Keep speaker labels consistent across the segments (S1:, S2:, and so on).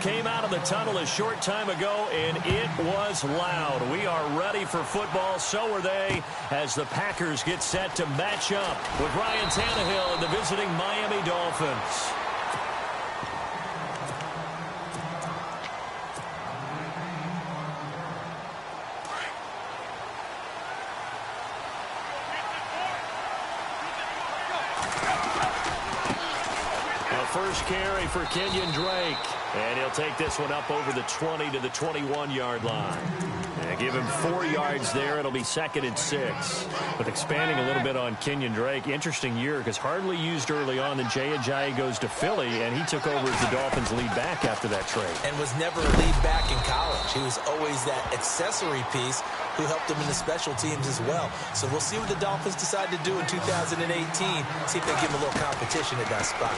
S1: came out of the tunnel a short time ago, and it was loud. We are ready for football. So are they, as the Packers get set to match up with Ryan Tannehill and the visiting Miami Dolphins. First carry for Kenyon Drake. And he'll take this one up over the 20 to the 21-yard line. And give him 4 yards there. It'll be 2nd and 6. But expanding a little bit on Kenyon Drake, interesting year because hardly used early on. Then Jay goes to Philly, and he took over as the Dolphins' lead back after that trade.
S2: And was never a lead back in college. He was always that accessory piece who helped him in the special teams as well. So we'll see what the Dolphins decide to do in 2018. See if they give him a little competition at that spot.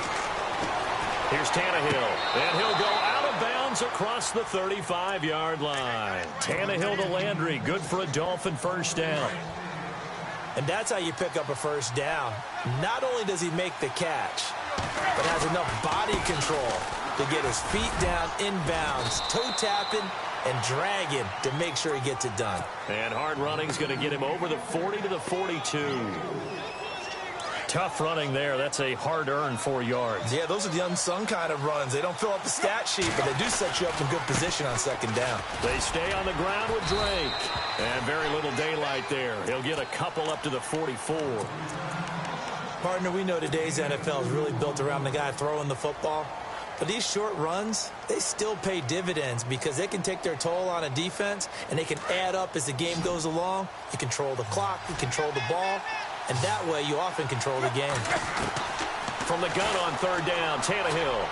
S1: Here's Tannehill, and he'll go out of bounds across the 35-yard line. Tannehill to Landry, good for a Dolphin first down.
S2: And that's how you pick up a first down. Not only does he make the catch, but has enough body control to get his feet down inbounds, toe tapping and dragging to make sure he gets it done.
S1: And hard running is going to get him over the 40 to the 42. Tough running there. That's a hard-earned 4 yards.
S2: Yeah, those are the unsung kind of runs. They don't fill up the stat sheet, but they do set you up in good position on second down.
S1: They stay on the ground with Drake. And very little daylight there. He'll get a couple up to the 44.
S2: Partner, we know today's NFL is really built around the guy throwing the football. But these short runs, they still pay dividends because they can take their toll on a defense, and they can add up as the game goes along. You control the clock, you control the ball. And that way, you often control the game.
S1: From the gun on third down, Tannehill.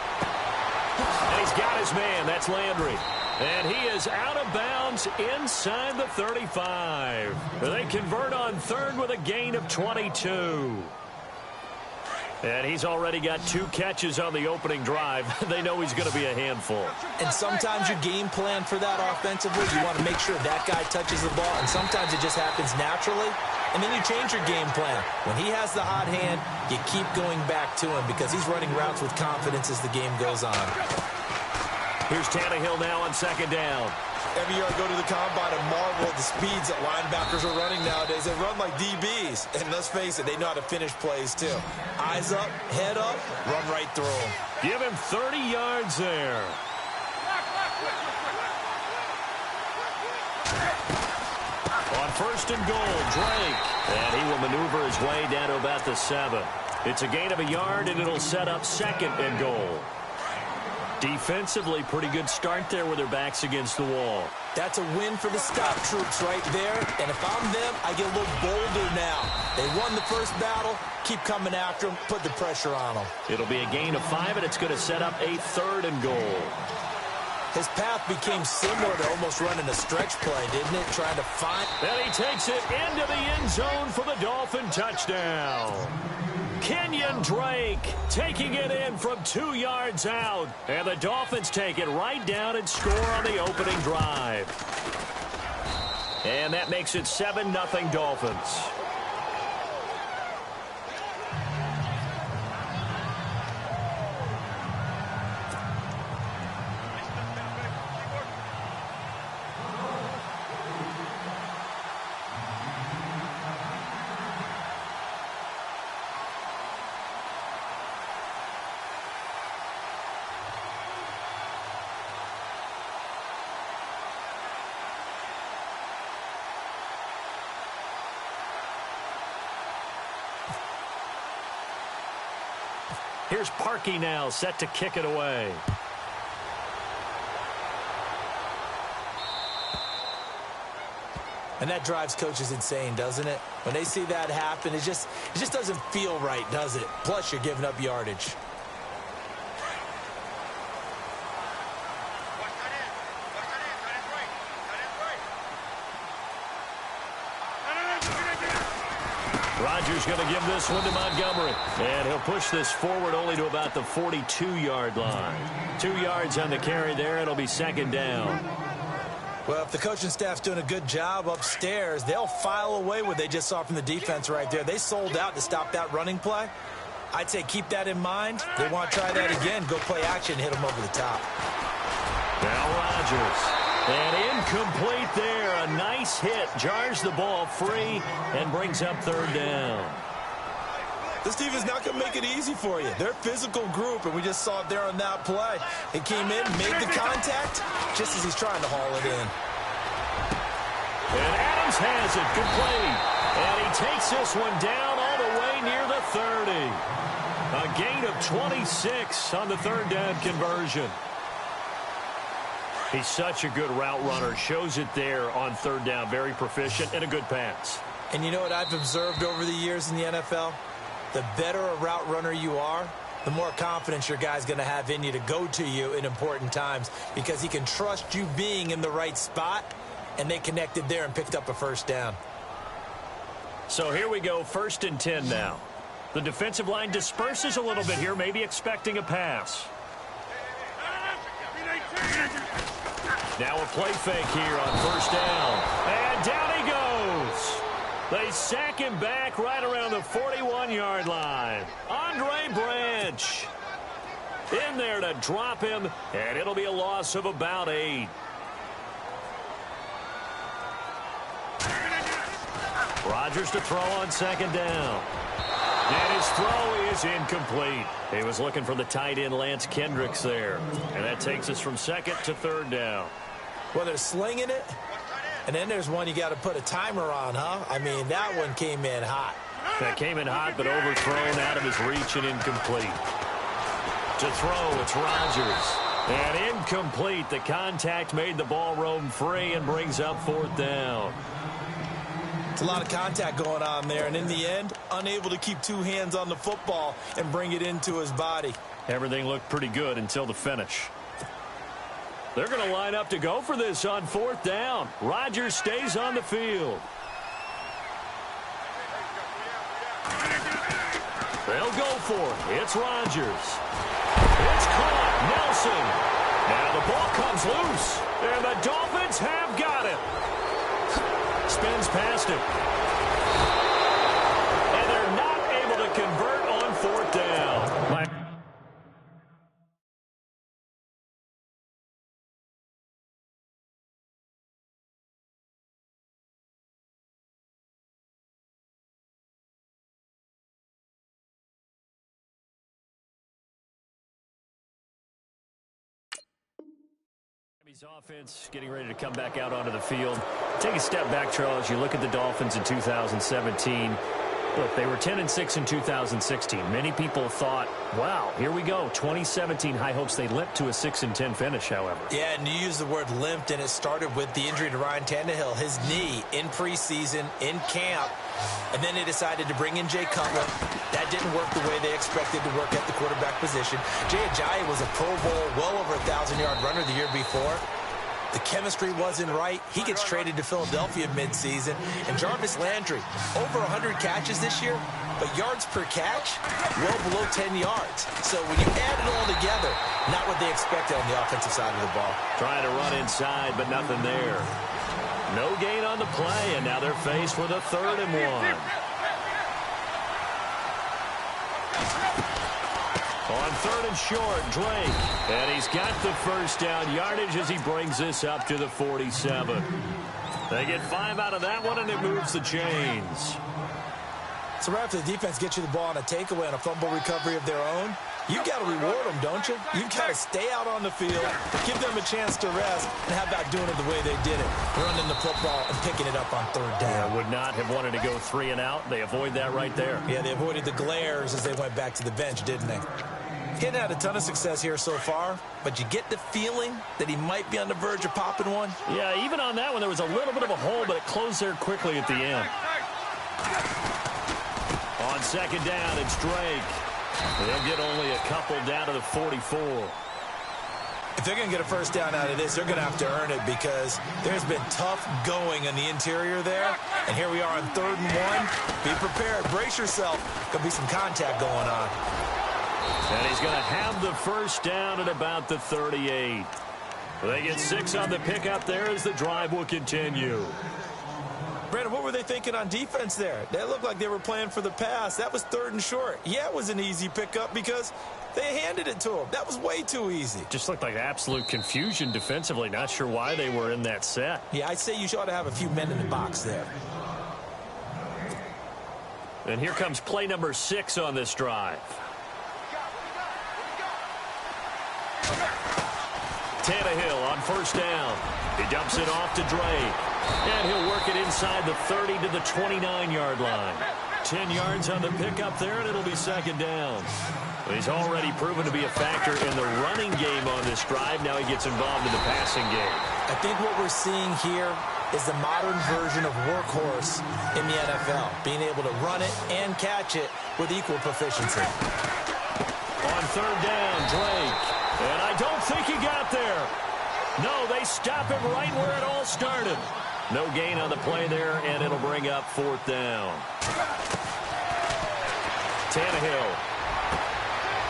S1: And he's got his man. That's Landry. And he is out of bounds inside the 35. They convert on third with a gain of 22. And he's already got 2 catches on the opening drive. They know he's going to be a handful.
S2: And sometimes you game plan for that offensively. You want to make sure that guy touches the ball. And sometimes it just happens naturally. And then you change your game plan. When he has the hot hand, you keep going back to him because he's running routes with confidence as the game goes on.
S1: Here's Tannehill now on second down.
S2: Every year I go to the combine and marvel at the speeds that linebackers are running nowadays. They run like DBs. And let's face it, they know how to finish plays too. Eyes up, head up, run right through them.
S1: Give him 30 yards there. On first and goal, Drake. And he will maneuver his way down to about the 7. It's a gain of a yard, and it'll set up 2nd and goal. Defensively, pretty good start there with their backs against the wall.
S2: That's a win for the stop troops right there. And if I'm them, I get a little bolder now. They won the first battle. Keep coming after them. Put the pressure on them.
S1: It'll be a gain of 5, and it's going to set up a 3rd and goal.
S2: His path became similar to almost running a stretch play, didn't it? Trying to find...
S1: And he takes it into the end zone for the Dolphin touchdown. Kenyon Drake taking it in from 2 yards out. And the Dolphins take it right down and score on the opening drive. And that makes it 7-0 Dolphins. Here's Parkey now, set to kick it away.
S2: And that drives coaches insane, doesn't it? When they see that happen, it just doesn't feel right, does it? Plus, you're giving up yardage.
S1: Rodgers going to give this one to Montgomery. And he'll push this forward only to about the 42-yard line. 2 yards on the carry there. It'll be 2nd down.
S2: Well, if the coaching staff's doing a good job upstairs, they'll file away what they just saw from the defense right there. They sold out to stop that running play. I'd say keep that in mind. They want to try that again. Go play action, hit them over the top.
S1: Rodgers. And incomplete there. A nice hit. Jars the ball free and brings up third down.
S2: This team is not going to make it easy for you. They're a physical group, and we just saw it there on that play. He came in, made the contact, just as he's trying to haul it in.
S1: And Adams has it. Complete. And he takes this one down all the way near the 30. A gain of 26 on the third down conversion. He's such a good route runner. Shows it there on third down. Very proficient and a good pass.
S2: And you know what I've observed over the years in the NFL? The better a route runner you are, the more confidence your guy's going to have in you to go to you in important times because he can trust you being in the right spot, and they connected there and picked up a first down.
S1: So here we go, 1st and 10 now. The defensive line disperses a little bit here, maybe expecting a pass. Now a play fake here on 1st down. And down he goes. They sack him back right around the 41-yard line. Andre Branch in there to drop him, and it'll be a loss of about 8. Rodgers to throw on 2nd down. And his throw is incomplete. He was looking for the tight end Lance Kendricks there. And that takes us from 2nd to 3rd down.
S2: Well, they're slinging it. And then there's one you got to put a timer on, huh? I mean, that one came in hot.
S1: That came in hot, but overthrown out of his reach and incomplete. To throw, it's Rodgers. And incomplete. The contact made the ball roam free and brings up 4th down.
S2: It's a lot of contact going on there, and in the end, unable to keep 2 hands on the football and bring it into his body.
S1: Everything looked pretty good until the finish. They're going to line up to go for this on 4th down. Rodgers stays on the field. They'll go for it. It's Rodgers. It's caught. Nelson. Now the ball comes loose, and the Dolphins have got it. Spins past him. And they're not able to convert on 4th down. Offense getting ready to come back out onto the field. Take a step back, Charles. You look at the Dolphins in 2017. Look, they were 10-6 in 2016. Many people thought, wow, here we go. 2017 high hopes. They limped to a 6-10 finish, however.
S2: Yeah, and you use the word limped, and it started with the injury to Ryan Tannehill, his knee in preseason, in camp, and then they decided to bring in Jay Cutler. That didn't work the way they expected to work at the quarterback position. Jay Ajayi was a Pro Bowl, well over 1,000-yard runner the year before. The chemistry wasn't right. He gets traded to Philadelphia midseason. And Jarvis Landry, over 100 catches this year, but yards per catch, well below 10 yards. So when you add it all together, not what they expected on the offensive side of the ball.
S1: Trying to run inside, but nothing there. No gain on the play, and now they're faced with a 3rd and 1. On 3rd and short, Drake. And he's got the first down yardage as he brings this up to the 47. They get 5 out of that one, and it moves the chains.
S2: So right after the defense gets you the ball on a takeaway and a fumble recovery of their own, you've got to reward them, don't you? You've got to stay out on the field, give them a chance to rest, and how about doing it the way they did it, running the football and picking it up on 3rd down.
S1: Yeah, would not have wanted to go 3 and out. They avoid that right there.
S2: Yeah, they avoided the glares as they went back to the bench, didn't they? Getting had a ton of success here so far, but you get the feeling that he might be on the verge of popping one.
S1: Yeah, even on that one, there was a little bit of a hole, but it closed there quickly at the end. On 2nd down, it's Drake. They'll get only a couple down to the 44.
S2: If they're going to get a first down out of this, they're going to have to earn it because there's been tough going on the interior there. And here we are on 3rd and 1. Be prepared. Brace yourself. Going to be some contact going on.
S1: And he's going to have the first down at about the 38. They get 6 on the pickup there as the drive will continue.
S2: Brandon, what were they thinking on defense there? They looked like they were playing for the pass. That was 3rd and short. Yeah, it was an easy pickup because they handed it to him. That was way too easy.
S1: Just looked like absolute confusion defensively. Not sure why they were in that set.
S2: Yeah, I'd say you ought to have a few men in the box there.
S1: And here comes play number 6 on this drive. Tannehill on 1st down. He dumps it off to Drake. And he'll work it inside the 30 to the 29-yard line. 10 yards on the pickup there, and it'll be 2nd down. He's already proven to be a factor in the running game on this drive. Now he gets involved in the passing game.
S2: I think what we're seeing here is the modern version of workhorse in the NFL, being able to run it and catch it with equal proficiency.
S1: On 3rd down, Drake. And I don't think he got there. No, they stop him right where it all started. No gain on the play there, and it'll bring up 4th down. Tannehill.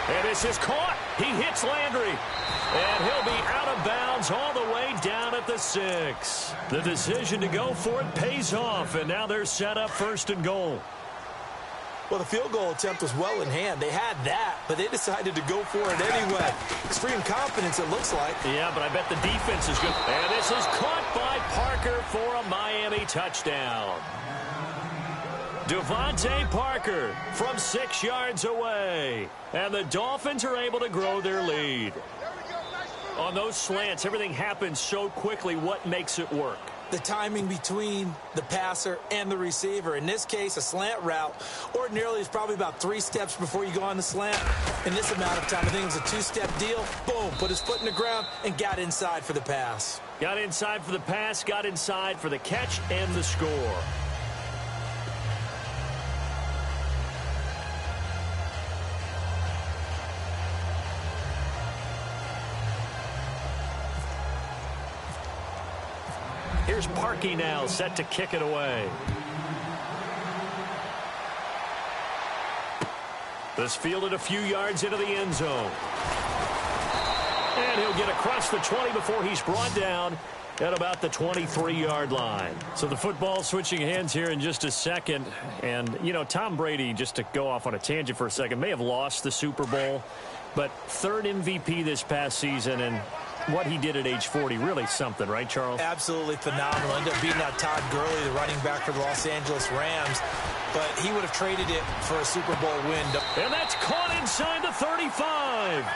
S1: And this is caught. He hits Landry. And he'll be out of bounds all the way down at the 6. The decision to go for it pays off, and now they're set up 1st and goal.
S2: Well, the field goal attempt was well in hand. They had that, but they decided to go for it anyway. Extreme confidence, it looks like.
S1: Yeah, but I bet the defense is good. And this is caught by Parker for a Miami touchdown. Devontae Parker from 6 yards away. And the Dolphins are able to grow their lead. On those slants, everything happens so quickly. What makes it work?
S2: The timing between the passer and the receiver. In this case, a slant route ordinarily is probably about 3 steps before you go on the slant. In this amount of time, I think it was a 2-step deal. Boom, put his foot in the ground and got inside for the pass.
S1: Got inside for the pass, got inside for the catch and the score. Here's Parkey now, set to kick it away. This fielded a few yards into the end zone. And he'll get across the 20 before he's brought down at about the 23-yard line. So the football switching hands here in just a second. And, you know, Tom Brady, just to go off on a tangent for a second, may have lost the Super Bowl, but 3rd MVP this past season, and what he did at age 40, really something, right, Charles?
S2: Absolutely phenomenal. Ended up beating out Todd Gurley, the running back for the Los Angeles Rams, but he would have traded it for a Super Bowl win.
S1: And that's caught inside the 35.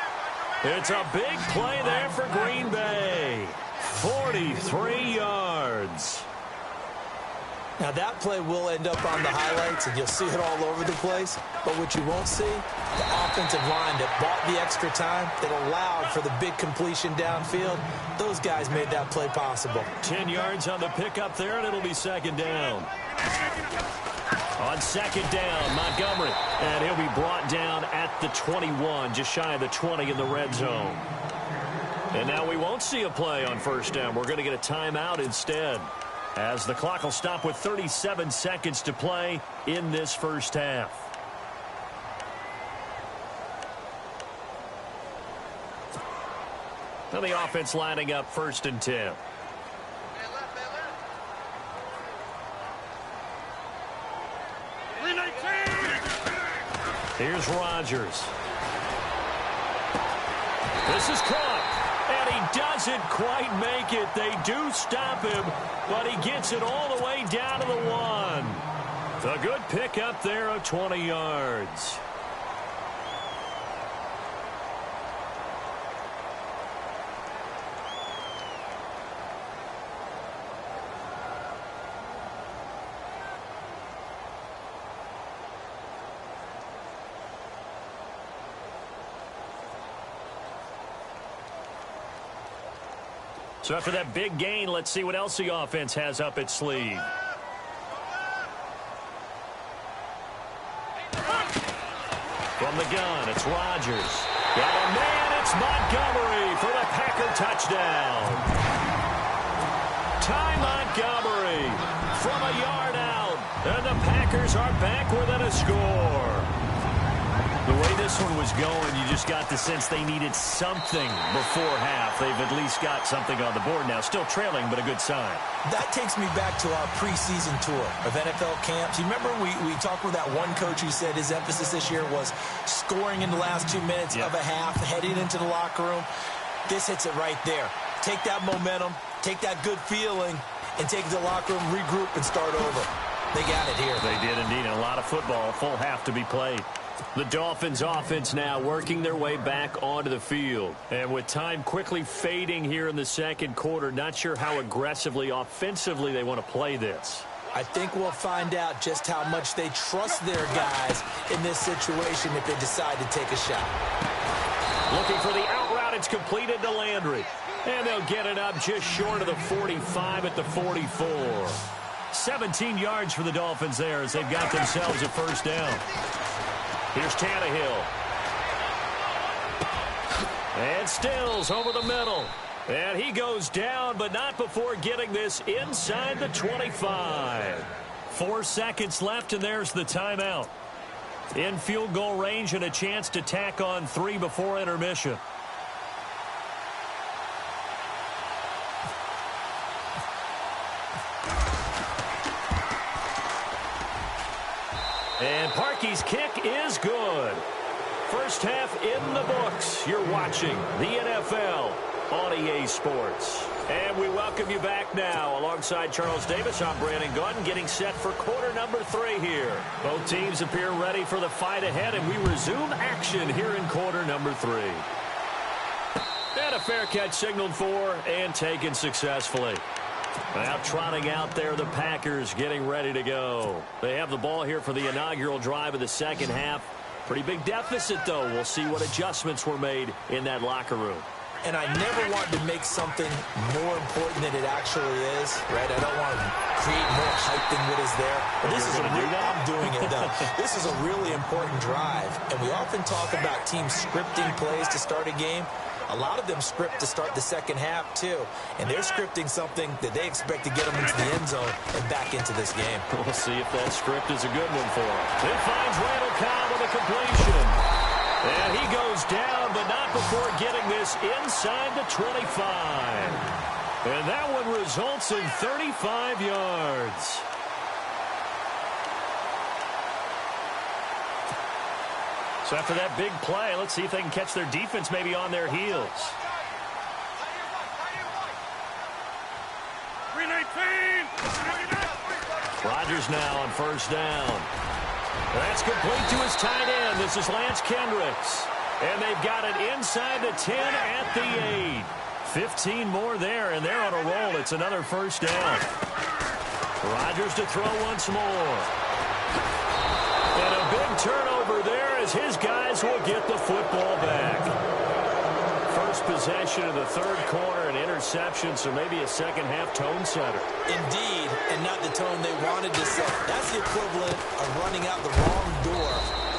S1: It's a big play there for Green Bay. 43 yards.
S2: Now, that play will end up on the highlights, and you'll see it all over the place. But what you won't see, the offensive line that bought the extra time, that allowed for the big completion downfield, those guys made that play possible.
S1: 10 yards on the pickup there, and it'll be 2nd down. On 2nd down, Montgomery. And he'll be brought down at the 21, just shy of the 20 in the red zone. And now we won't see a play on 1st down. We're going to get a timeout instead, as the clock will stop with 37 seconds to play in this first half. Now the offense lining up 1st and 10. Here's Rodgers. This is caught. And he doesn't quite make it. They do stop him, but he gets it all the way down to the 1. A good pickup there of 20 yards. So after that big gain, let's see what else the offense has up its sleeve. From the gun, it's Rodgers. Got a man, it's Montgomery for the Packer touchdown. Ty Montgomery from a yard out. And the Packers are back within a score. The way this one was going, you just got the sense they needed something before half. They've at least got something on the board now. Still trailing, but a good sign.
S2: That takes me back to our preseason tour of NFL camps. You remember we talked with that one coach who said his emphasis this year was scoring in the last 2 minutes of a half, heading into the locker room. This hits it right there. Take that momentum, take that good feeling, and take it to the locker room, regroup, and start over. They got it here.
S1: They did indeed. And a lot of football, a full half to be played. The Dolphins offense now working their way back onto the field. And with time quickly fading here in the second quarter, not sure how aggressively, offensively they want to play this.
S2: I think we'll find out just how much they trust their guys in this situation if they decide to take a shot.
S1: Looking for the out route. It's completed to Landry. And they'll get it up just short of the 45 at the 44. 17 yards for the Dolphins there as they've got themselves a first down. Here's Tannehill. And Stills over the middle. And he goes down, but not before getting this inside the 25. 4 seconds left, and there's the timeout. In field goal range and a chance to tack on 3 before intermission. And Parkey's kick is good. First half in the books. You're watching the NFL on EA Sports. And we welcome you back now. Alongside Charles Davis, I'm Brandon Gaudin, getting set for quarter number 3 here. Both teams appear ready for the fight ahead, and we resume action here in quarter number 3. And a fair catch signaled for and taken successfully. Now trotting out there, the Packers getting ready to go. They have the ball here for the inaugural drive of the second half. Pretty big deficit, though. We'll see what adjustments were made in that locker room.
S2: And I never want to make something more important than it actually is, right? I don't want to create more hype than what is there. But this is I'm doing it, though. This is a really important drive. And we often talk about teams scripting plays to start a game. A lot of them script to start the second half, too. And they're scripting something that they expect to get them into the end zone and back into this game.
S1: We'll see if that script is a good one for them. It finds Randall Cobb with a completion. And he goes down, but not before getting this inside the 25. And that one results in 35 yards. So after that big play, let's see if they can catch their defense maybe on their heels. Rodgers now on first down. That's complete to his tight end. This is Lance Kendricks. And they've got it inside the 10 at the 8. 15 more there, and they're on a roll. It's another first down. Rodgers to throw once more. And a big turnover there as his guys will get the football back. First possession of the third quarter, an interception, so maybe a second-half tone setter.
S2: Indeed, and not the tone they wanted to set. That's the equivalent of running out the wrong door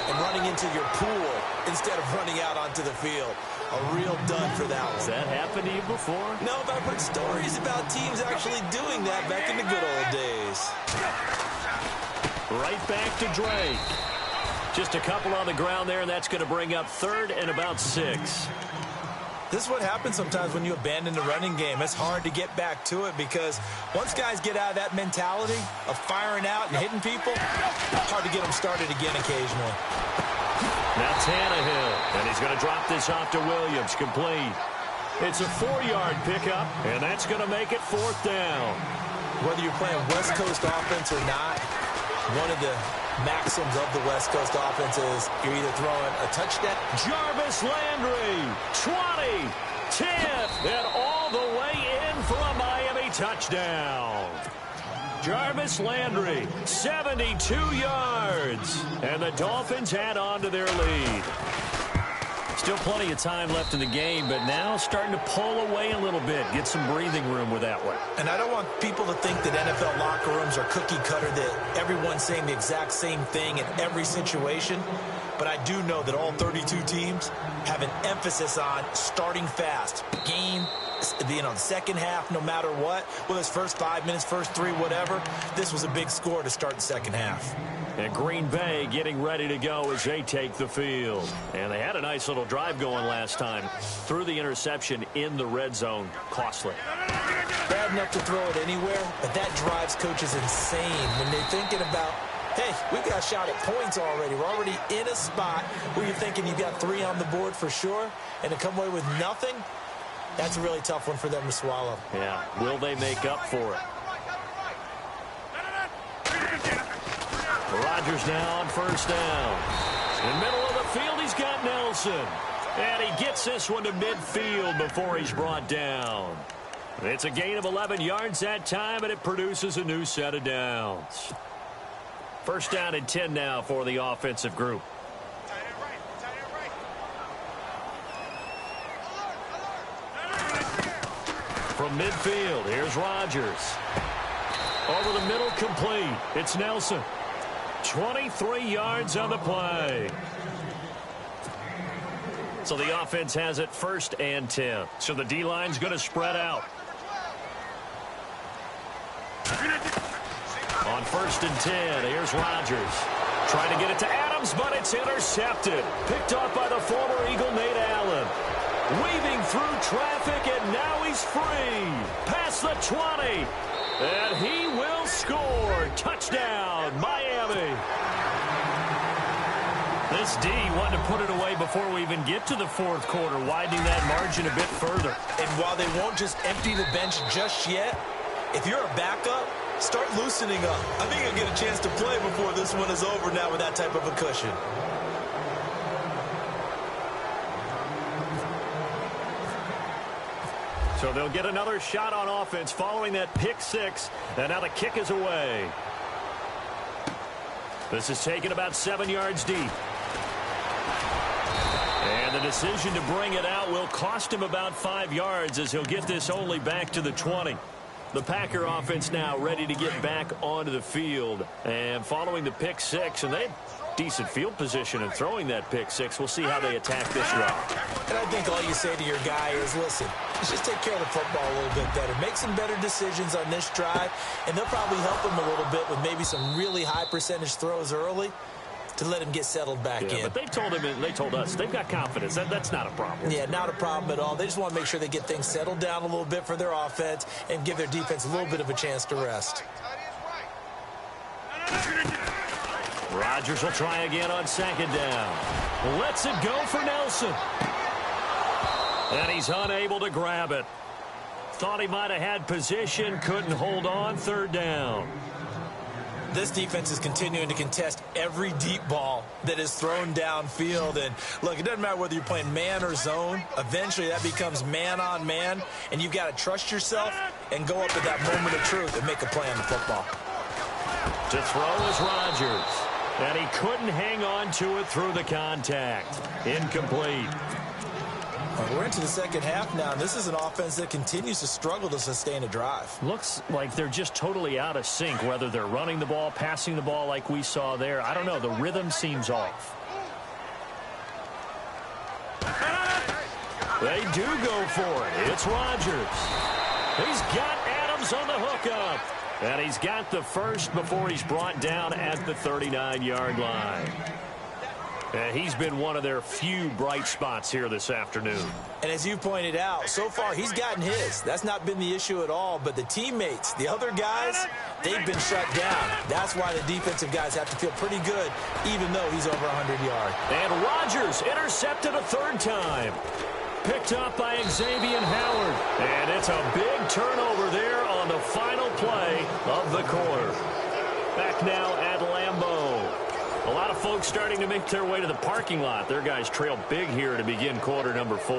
S2: and running into your pool instead of running out onto the field. A real dud for that one.
S1: Has that happened to you before?
S2: No, but I've heard stories about teams actually doing that back in the good old days.
S1: Right back to Drake. Just a couple on the ground there, and that's going to bring up third and about 6.
S2: This is what happens sometimes when you abandon the running game. It's hard to get back to it because once guys get out of that mentality of firing out and hitting people, it's hard to get them started again occasionally.
S1: Now Tannehill, and he's going to drop this off to Williams, complete. It's a 4-yard pickup, and that's going to make it 4th down.
S2: Whether you're playing West Coast offense or not, one of the maxims of the West Coast offense is you're either throwing a touchdown.
S1: Jarvis Landry, 20, 10, and all the way in for a Miami touchdown. Jarvis Landry, 72 yards, and the Dolphins add on to their lead. Still plenty of time left in the game, but now starting to pull away a little bit, get some breathing room with that one.
S2: And I don't want people to think that NFL locker rooms are cookie cutter, that everyone's saying the exact same thing in every situation. But I do know that all 32 teams have an emphasis on starting fast, game the second half, no matter what, whether it's first 5 minutes, first 3, whatever, this was a big score to start the second half.
S1: And Green Bay getting ready to go as they take the field. And they had a nice little drive going last time. Threw the interception in the red zone. Costly.
S2: Bad enough to throw it anywhere, but that drives coaches insane when they're thinking about, hey, we've got a shot at points already. We're already in a spot where you're thinking you've got 3 on the board for sure, and to come away with nothing, that's a really tough one for them to swallow.
S1: Yeah, will they make up for it? Rodgers now on first down. In the middle of the field, he's got Nelson. And he gets this one to midfield before he's brought down. It's a gain of 11 yards that time, and it produces a new set of downs. First down and 10 now for the offensive group. From midfield, here's Rodgers. Over the middle, complete. It's Nelson. 23 yards on the play. So the offense has it first and 10. So the D-line's going to spread out. On first and 10, here's Rodgers. Trying to get it to Adams, but it's intercepted. Picked off by the former Eagle, Nate Allen. Weaving through traffic, and now he's free. Past the 20. And he will score. Touchdown, Miami. This D wanted to put it away before we even get to the fourth quarter, widening that margin a bit further.
S2: And while they won't just empty the bench just yet, if you're a backup, start loosening up. I think you'll get a chance to play before this one is over now with that type of a cushion.
S1: So they'll get another shot on offense following that pick six. And now the kick is away. This is taken about 7 yards deep. And the decision to bring it out will cost him about 5 yards as he'll get this only back to the 20. The Packer offense now ready to get back onto the field. And following the pick six, and they had decent field position in throwing that pick six. We'll see how they attack this drive.
S2: And I think all you say to your guy is, listen, let's just take care of the football a little bit better. Make some better decisions on this drive, and they'll probably help him a little bit with maybe some really high percentage throws early to let him get settled back in.
S1: But they told us they've got confidence. That's not a problem.
S2: Yeah, not a problem at all. They just want to make sure they get things settled down a little bit for their offense and give their defense a little bit of a chance to rest.
S1: Rodgers will try again on second down. Lets it go for Nelson. And he's unable to grab it. Thought he might have had position, couldn't hold on, third down.
S2: This defense is continuing to contest every deep ball that is thrown downfield. And, look, it doesn't matter whether you're playing man or zone. Eventually, that becomes man on man, and you've got to trust yourself and go up at that moment of truth and make a play on the football.
S1: To throw is Rodgers. And he couldn't hang on to it through the contact. Incomplete.
S2: We're into the second half now. This is an offense that continues to struggle to sustain a drive.
S1: Looks like they're just totally out of sync, whether they're running the ball, passing the ball like we saw there. I don't know. The rhythm seems off. They do go for it. It's Rodgers. He's got Adams on the hookup. And he's got the first before he's brought down at the 39-yard line. And he's been one of their few bright spots here this afternoon.
S2: And as you pointed out, so far he's gotten his. That's not been the issue at all. But the teammates, the other guys, they've been shut down. That's why the defensive guys have to feel pretty good, even though he's over 100 yards.
S1: And Rodgers intercepted a third time. Picked up by Xavier Howard. And it's a big turnover there on the final play of the quarter. Back now at Lambeau. A lot of folks starting to make their way to the parking lot. Their guys trail big here to begin quarter number 4.